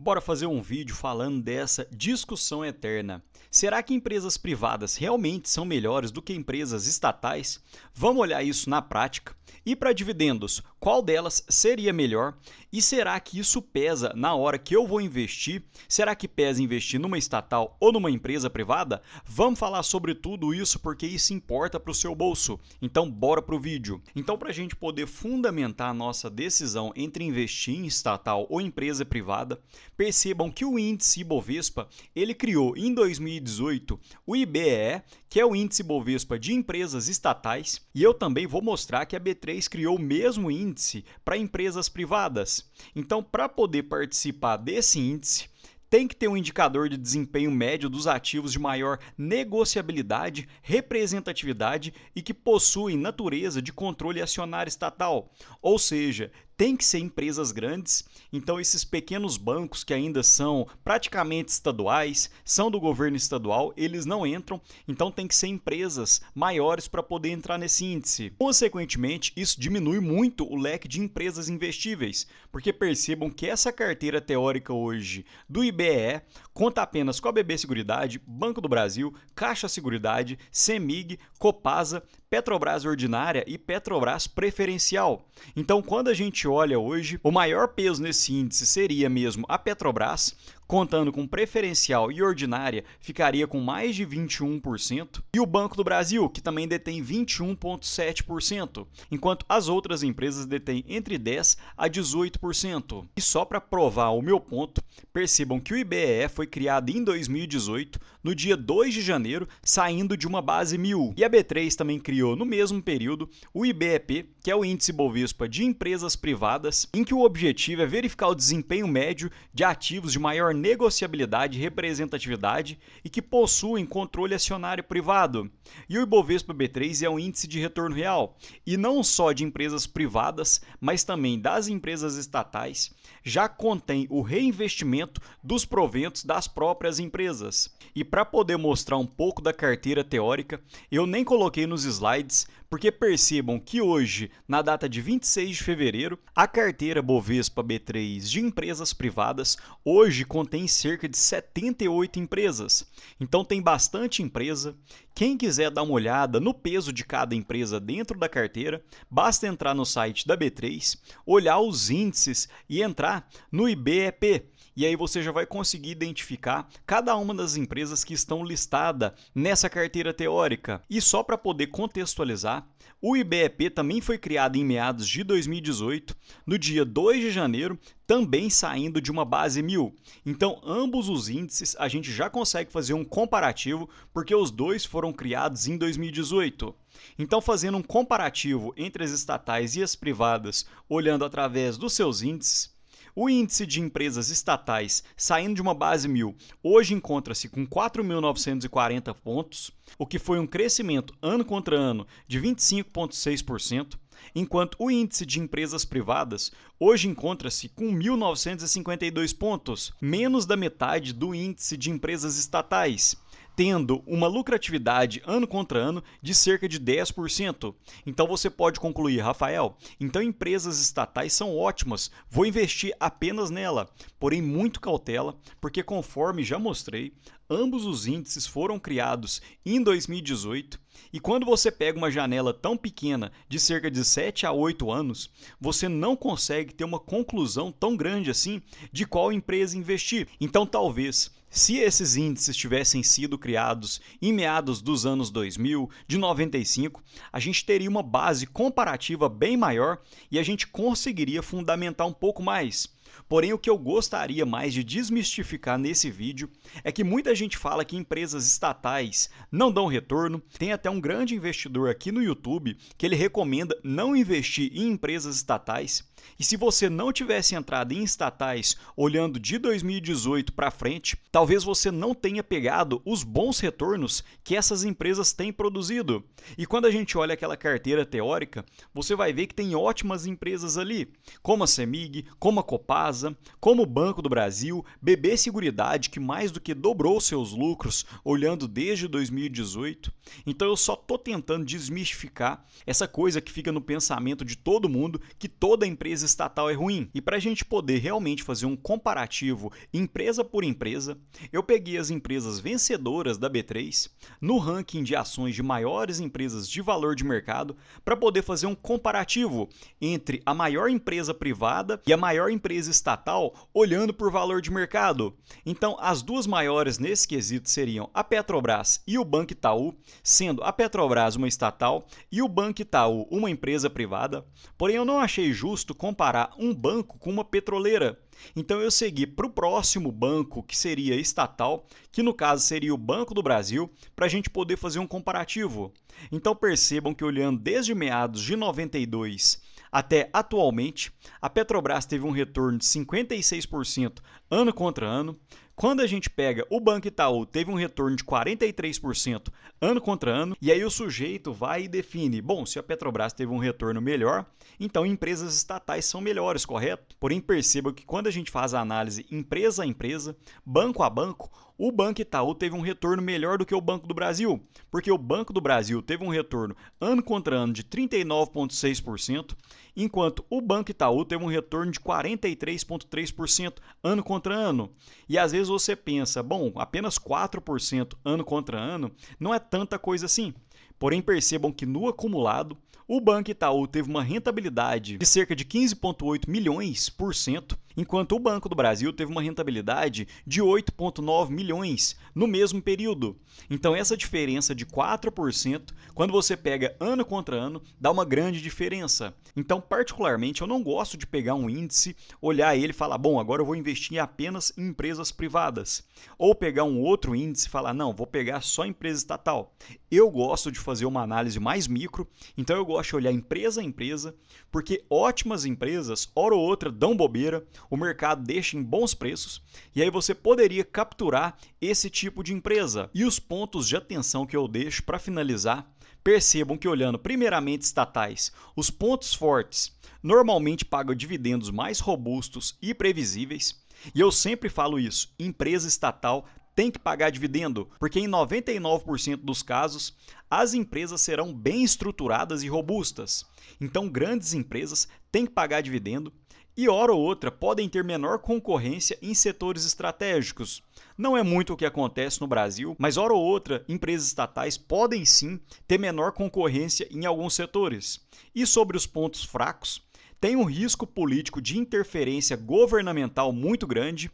Bora fazer um vídeo falando dessa discussão eterna. Será que empresas privadas realmente são melhores do que empresas estatais? Vamos olhar isso na prática. E para dividendos, qual delas seria melhor? E será que isso pesa na hora que eu vou investir? Será que pesa investir numa estatal ou numa empresa privada? Vamos falar sobre tudo isso porque isso importa para o seu bolso. Então bora para o vídeo. Então, para a gente poder fundamentar a nossa decisão entre investir em estatal ou empresa privada, percebam que o índice Ibovespa, ele criou em 2018 o IBEE, que é o índice Ibovespa de empresas estatais, e eu também vou mostrar que a B3 criou o mesmo índice para empresas privadas. Então, para poder participar desse índice, tem que ter um indicador de desempenho médio dos ativos de maior negociabilidade, representatividade e que possuem natureza de controle acionário estatal, ou seja, tem que ser empresas grandes. Então esses pequenos bancos que ainda são praticamente estaduais, são do governo estadual, eles não entram, então tem que ser empresas maiores para poder entrar nesse índice. Consequentemente, isso diminui muito o leque de empresas investíveis, porque percebam que essa carteira teórica hoje do IBEE conta apenas com a BB Seguridade, Banco do Brasil, Caixa Seguridade, CEMIG, Copasa, Petrobras Ordinária e Petrobras Preferencial. Então, quando a gente olha hoje, o maior peso nesse índice seria mesmo a Petrobras, contando com preferencial e ordinária, ficaria com mais de 21%, e o Banco do Brasil, que também detém 21,7%, enquanto as outras empresas detêm entre 10% a 18%. E só para provar o meu ponto, percebam que o IBEE foi criado em 2018, no dia 2 de janeiro, saindo de uma base 1000. E a B3 também criou no mesmo período o IBEP, que é o índice Bovespa de empresas privadas, em que o objetivo é verificar o desempenho médio de ativos de maior negociabilidade e representatividade e que possuem controle acionário privado. E o Ibovespa B3 é um índice de retorno real, e não só de empresas privadas, mas também das empresas estatais, já contém o reinvestimento dos proventos das próprias empresas. E para poder mostrar um pouco da carteira teórica, eu nem coloquei nos slides, porque percebam que hoje, na data de 26 de fevereiro, a carteira Bovespa B3 de empresas privadas hoje contém cerca de 78 empresas. Então tem bastante empresa. Quem quiser dar uma olhada no peso de cada empresa dentro da carteira, basta entrar no site da B3, olhar os índices e entrar no IBEP. E aí você já vai conseguir identificar cada uma das empresas que estão listadas nessa carteira teórica. E só para poder contextualizar, o IBEP também foi criado em meados de 2018, no dia 2 de janeiro, também saindo de uma base 1000. Então, ambos os índices a gente já consegue fazer um comparativo, porque os dois foram criados em 2018. Então, fazendo um comparativo entre as estatais e as privadas, olhando através dos seus índices, o índice de empresas estatais, saindo de uma base 1000, hoje encontra-se com 4.940 pontos, o que foi um crescimento ano contra ano de 25,6%, enquanto o índice de empresas privadas hoje encontra-se com 1.952 pontos, menos da metade do índice de empresas estatais, tendo uma lucratividade ano contra ano de cerca de 10%. Então você pode concluir, Rafael, então empresas estatais são ótimas, vou investir apenas nela, porém muito cautela, porque conforme já mostrei, ambos os índices foram criados em 2018 e quando você pega uma janela tão pequena de cerca de 7 a 8 anos, você não consegue ter uma conclusão tão grande assim de qual empresa investir. Então talvez, se esses índices tivessem sido criados em meados dos anos 2000, de 95, a gente teria uma base comparativa bem maior e a gente conseguiria fundamentar um pouco mais. Porém, o que eu gostaria mais de desmistificar nesse vídeo é que muita gente fala que empresas estatais não dão retorno. Tem até um grande investidor aqui no YouTube que ele recomenda não investir em empresas estatais. E se você não tivesse entrado em estatais olhando de 2018 para frente, talvez você não tenha pegado os bons retornos que essas empresas têm produzido. E quando a gente olha aquela carteira teórica, você vai ver que tem ótimas empresas ali, como a CEMIG, como a Copasa, Serasa, como o Banco do Brasil, BB Seguridade, que mais do que dobrou seus lucros olhando desde 2018. Então eu só estou tentando desmistificar essa coisa que fica no pensamento de todo mundo, que toda empresa estatal é ruim. E para a gente poder realmente fazer um comparativo empresa por empresa, eu peguei as empresas vencedoras da B3 no ranking de ações de maiores empresas de valor de mercado para poder fazer um comparativo entre a maior empresa privada e a maior empresa estatal olhando por valor de mercado. Então, as duas maiores nesse quesito seriam a Petrobras e o Banco Itaú, sendo a Petrobras uma estatal e o Banco Itaú uma empresa privada. Porém, eu não achei justo comparar um banco com uma petroleira. Então eu segui para o próximo banco, que seria estatal, que no caso seria o Banco do Brasil, para a gente poder fazer um comparativo. Então percebam que olhando desde meados de 92 até atualmente, a Petrobras teve um retorno de 56% ano contra ano. Quando a gente pega o Banco Itaú, teve um retorno de 43% ano contra ano, e aí o sujeito vai e define, bom, se a Petrobras teve um retorno melhor, então empresas estatais são melhores, correto? Porém, perceba que quando a gente faz a análise empresa a empresa, banco a banco, o Banco Itaú teve um retorno melhor do que o Banco do Brasil, porque o Banco do Brasil teve um retorno ano contra ano de 39,6%, enquanto o Banco Itaú teve um retorno de 43,3% ano contra ano. E às vezes você pensa, bom, apenas 4% ano contra ano não é tanta coisa assim. Porém, percebam que no acumulado, o Banco Itaú teve uma rentabilidade de cerca de 15,8 milhões por cento, enquanto o Banco do Brasil teve uma rentabilidade de 8,9 milhões no mesmo período. Então, essa diferença de 4%, quando você pega ano contra ano, dá uma grande diferença. Então, particularmente, eu não gosto de pegar um índice, olhar ele e falar, bom, agora eu vou investir apenas em empresas privadas. Ou pegar um outro índice e falar, não, vou pegar só empresa estatal. Eu gosto de fazer uma análise mais micro, então eu gosto de olhar empresa a empresa, porque ótimas empresas, hora ou outra, dão bobeira, o mercado deixa em bons preços, e aí você poderia capturar esse tipo de empresa. E os pontos de atenção que eu deixo para finalizar, percebam que olhando primeiramente estatais, os pontos fortes normalmente pagam dividendos mais robustos e previsíveis, e eu sempre falo isso, empresa estatal tem que pagar dividendo, porque em 99% dos casos, as empresas serão bem estruturadas e robustas. Então, grandes empresas têm que pagar dividendo e, hora ou outra, podem ter menor concorrência em setores estratégicos. Não é muito o que acontece no Brasil, mas, hora ou outra, empresas estatais podem sim ter menor concorrência em alguns setores. E sobre os pontos fracos, tem um risco político de interferência governamental muito grande,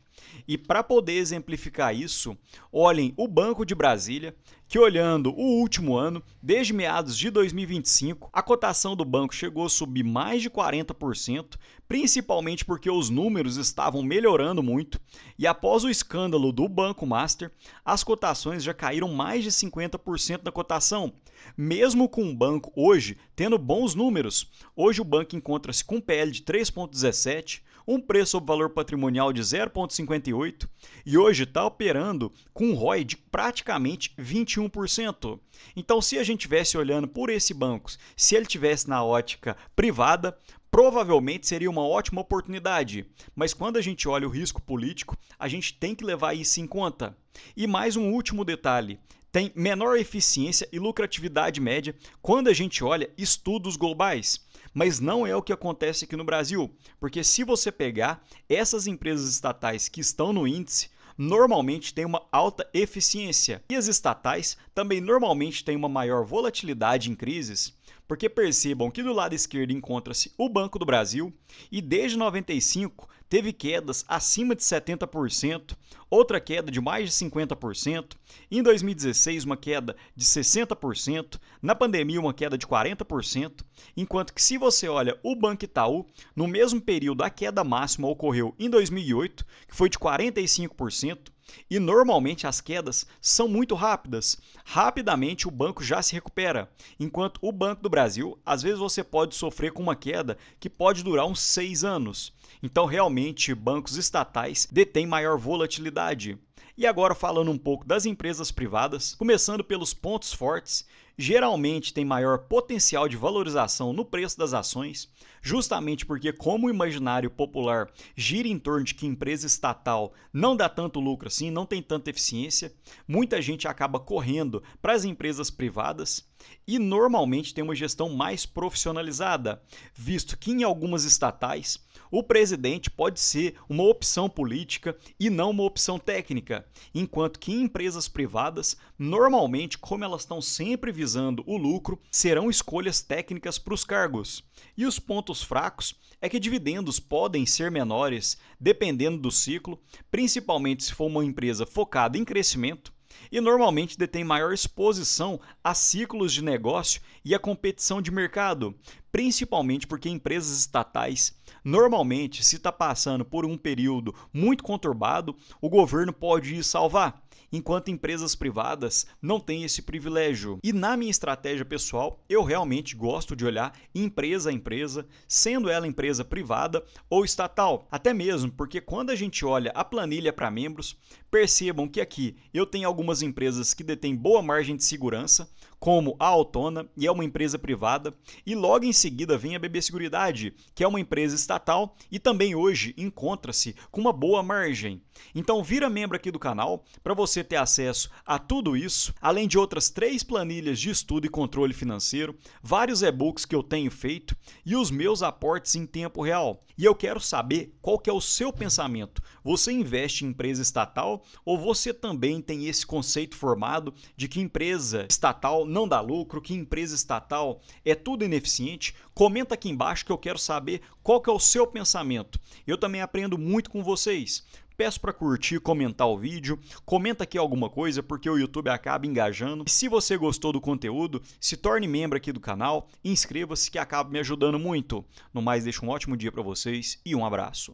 e para poder exemplificar isso, olhem o Banco de Brasília, que olhando o último ano, desde meados de 2025, a cotação do banco chegou a subir mais de 40%, principalmente porque os números estavam melhorando muito, e após o escândalo do Banco Master, as cotações já caíram mais de 50% da cotação, mesmo com o banco hoje tendo bons números. Hoje o banco encontra-se com um PL de 3,17, um preço sobre valor patrimonial de 0,58 e hoje está operando com um ROI de praticamente 21%. Então, se a gente estivesse olhando por esse banco, se ele estivesse na ótica privada, provavelmente seria uma ótima oportunidade, mas quando a gente olha o risco político, a gente tem que levar isso em conta. E mais um último detalhe, tem menor eficiência e lucratividade média quando a gente olha estudos globais. Mas não é o que acontece aqui no Brasil, porque se você pegar essas empresas estatais que estão no índice, normalmente têm uma alta eficiência. E as estatais também normalmente têm uma maior volatilidade em crises, porque percebam que do lado esquerdo encontra-se o Banco do Brasil e desde 95 teve quedas acima de 70%, outra queda de mais de 50%, em 2016 uma queda de 60%, na pandemia uma queda de 40%, enquanto que se você olha o Banco Itaú, no mesmo período a queda máxima ocorreu em 2008, que foi de 45%, e normalmente as quedas são muito rápidas. Rapidamente o banco já se recupera, enquanto o Banco do Brasil, às vezes você pode sofrer com uma queda que pode durar uns 6 anos. Então, realmente, bancos estatais detêm maior volatilidade. E agora falando um pouco das empresas privadas, começando pelos pontos fortes, geralmente têm maior potencial de valorização no preço das ações, justamente porque, como o imaginário popular gira em torno de que empresa estatal não dá tanto lucro assim, não tem tanta eficiência, muita gente acaba correndo para as empresas privadas e normalmente tem uma gestão mais profissionalizada, visto que em algumas estatais o presidente pode ser uma opção política e não uma opção técnica, enquanto que em empresas privadas, normalmente, como elas estão sempre visando o lucro, serão escolhas técnicas para os cargos. E os pontos fracos é que dividendos podem ser menores dependendo do ciclo, principalmente se for uma empresa focada em crescimento, e normalmente detém maior exposição a ciclos de negócio e a competição de mercado, principalmente porque empresas estatais, normalmente, se está passando por um período muito conturbado, o governo pode ir salvar, enquanto empresas privadas não têm esse privilégio. E na minha estratégia pessoal, eu realmente gosto de olhar empresa a empresa, sendo ela empresa privada ou estatal. Até mesmo porque quando a gente olha a planilha para membros, percebam que aqui eu tenho algumas empresas que detêm boa margem de segurança, como a Autona, e é uma empresa privada, e logo em seguida vem a BB Seguridade, que é uma empresa estatal e também hoje encontra-se com uma boa margem. Então vira membro aqui do canal para você ter acesso a tudo isso, além de outras 3 planilhas de estudo e controle financeiro, vários e-books que eu tenho feito e os meus aportes em tempo real. E eu quero saber qual que é o seu pensamento. Você investe em empresa estatal ou você também tem esse conceito formado de que empresa estatal não dá lucro, que empresa estatal é tudo ineficiente? Comenta aqui embaixo que eu quero saber qual que é o seu pensamento. Eu também aprendo muito com vocês. Peço para curtir, comentar o vídeo, comenta aqui alguma coisa porque o YouTube acaba engajando. E se você gostou do conteúdo, se torne membro aqui do canal, inscreva-se que acaba me ajudando muito. No mais, deixo um ótimo dia para vocês e um abraço.